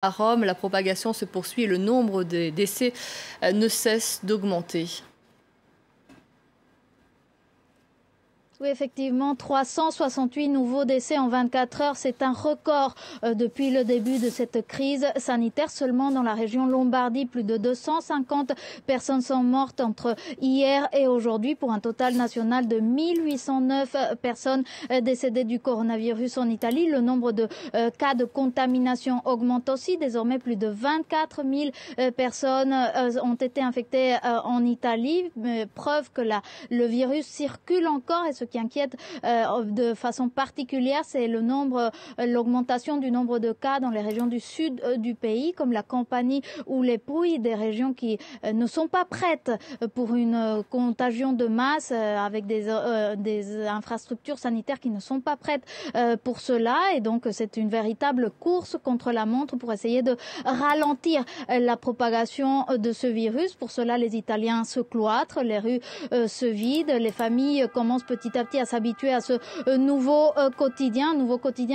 À Rome, la propagation se poursuit et le nombre de décès ne cesse d'augmenter. Oui, effectivement, 368 nouveaux décès en 24 heures. C'est un record depuis le début de cette crise sanitaire. Seulement dans la région Lombardie, plus de 250 personnes sont mortes entre hier et aujourd'hui pour un total national de 1809 personnes décédées du coronavirus en Italie. Le nombre de cas de contamination augmente aussi. Désormais, plus de 24 000 personnes ont été infectées en Italie. Preuve que le virus circule encore et ce qui inquiète de façon particulière, c'est l'augmentation du nombre de cas dans les régions du sud du pays, comme la Campanie ou les Pouilles, des régions qui ne sont pas prêtes pour une contagion de masse, avec des infrastructures sanitaires qui ne sont pas prêtes pour cela. Et donc, c'est une véritable course contre la montre pour essayer de ralentir la propagation de ce virus. Pour cela, les Italiens se cloîtrent, les rues se vident, les familles commencent petit à petit à s'habituer à ce nouveau quotidien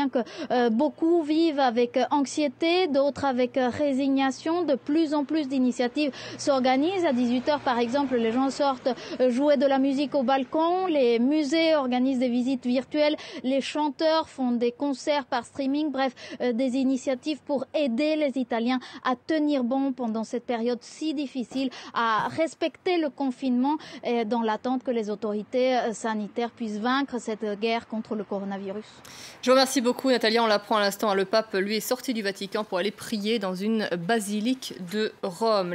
que beaucoup vivent avec anxiété, d'autres avec résignation. De plus en plus d'initiatives s'organisent. À 18h, par exemple, les gens sortent jouer de la musique au balcon, les musées organisent des visites virtuelles, les chanteurs font des concerts par streaming, bref, des initiatives pour aider les Italiens à tenir bon pendant cette période si difficile, à respecter le confinement dans l'attente que les autorités sanitaires puissent vaincre cette guerre contre le coronavirus. Je vous remercie beaucoup, Natalia. On l'apprend à l'instant, le pape, lui, est sorti du Vatican pour aller prier dans une basilique de Rome.